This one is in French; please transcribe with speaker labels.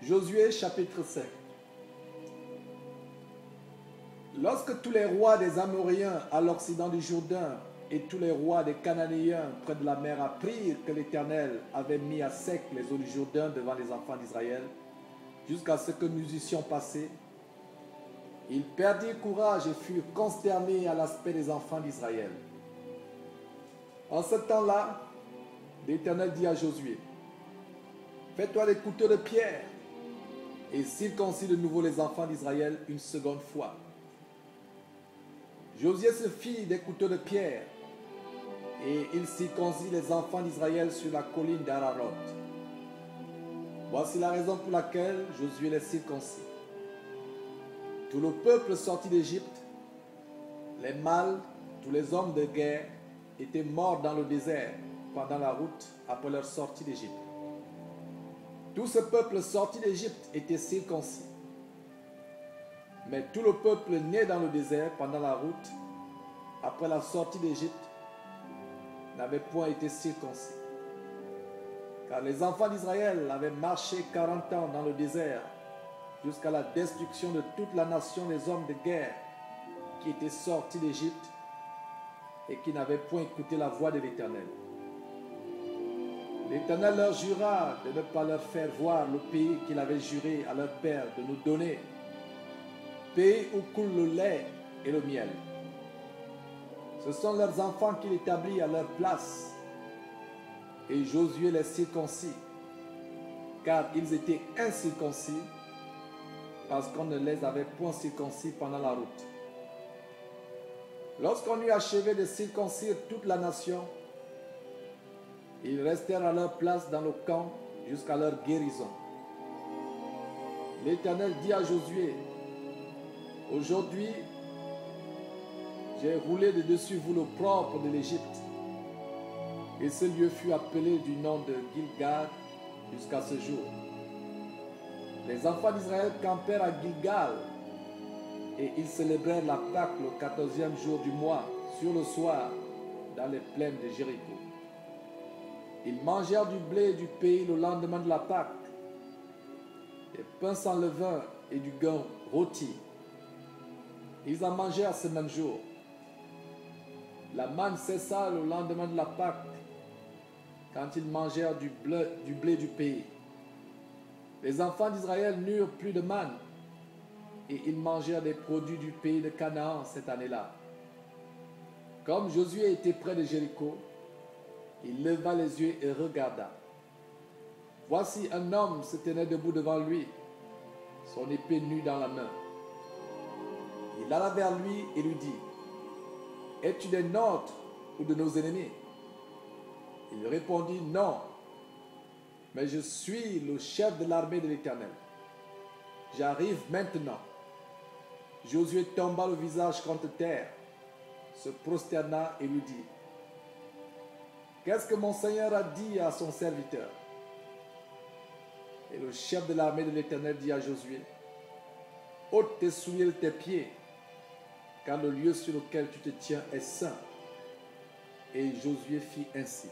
Speaker 1: Josué chapitre 5. Lorsque tous les rois des Amoréens à l'occident du Jourdain et tous les rois des Cananéens près de la mer apprirent que l'Éternel avait mis à sec les eaux du Jourdain devant les enfants d'Israël, jusqu'à ce que nous eussions passé, ils perdirent courage et furent consternés à l'aspect des enfants d'Israël. En ce temps-là, l'Éternel dit à Josué, « Fais-toi des couteaux de pierre et circoncis de nouveau les enfants d'Israël une seconde fois. » Josué se fit des couteaux de pierre et il circoncit les enfants d'Israël sur la colline d'Ararat. Voici la raison pour laquelle Josué les circoncit. Tout le peuple sorti d'Égypte, les mâles, tous les hommes de guerre, étaient morts dans le désert pendant la route après leur sortie d'Égypte. Tout ce peuple sorti d'Égypte était circoncis. Mais tout le peuple né dans le désert pendant la route, après la sortie d'Égypte, n'avait point été circoncis. Car les enfants d'Israël avaient marché 40 ans dans le désert, jusqu'à la destruction de toute la nation des hommes de guerre qui étaient sortis d'Égypte et qui n'avaient point écouté la voix de l'Éternel. L'Éternel leur jura de ne pas leur faire voir le pays qu'il avait juré à leur père de nous donner, pays où coule le lait et le miel. Ce sont leurs enfants qu'il établit à leur place, et Josué les circoncis, car ils étaient incirconcis, parce qu'on ne les avait point circoncis pendant la route. Lorsqu'on eut achevé de circoncire toute la nation, ils restèrent à leur place dans le camp jusqu'à leur guérison. L'Éternel dit à Josué, « Aujourd'hui, j'ai roulé de dessus vous le propre de l'Égypte. » Et ce lieu fut appelé du nom de Gilgal jusqu'à ce jour. Les enfants d'Israël campèrent à Gilgal et ils célébrèrent la Pâque le 14e jour du mois, sur le soir, dans les plaines de Jéricho. Ils mangèrent du blé du pays le lendemain de la Pâque, des pains sans levain et du gain rôti. Ils en mangèrent ce même jour. La manne cessa le lendemain de la Pâque, quand ils mangèrent du blé du pays. Les enfants d'Israël n'eurent plus de manne, et ils mangèrent des produits du pays de Canaan cette année-là. Comme Josué était près de Jéricho, il leva les yeux et regarda. Voici un homme se tenait debout devant lui, son épée nue dans la main. Il alla vers lui et lui dit, « Es-tu des nôtres ou de nos ennemis ?» Il répondit, « Non, mais je suis le chef de l'armée de l'Éternel. J'arrive maintenant. » Josué tomba le visage contre terre, se prosterna et lui dit, « Qu'est-ce que mon Seigneur a dit à son serviteur ?» Et le chef de l'armée de l'Éternel dit à Josué, « ôte tes souliers de tes pieds, car le lieu sur lequel tu te tiens est saint. » Et Josué fit ainsi.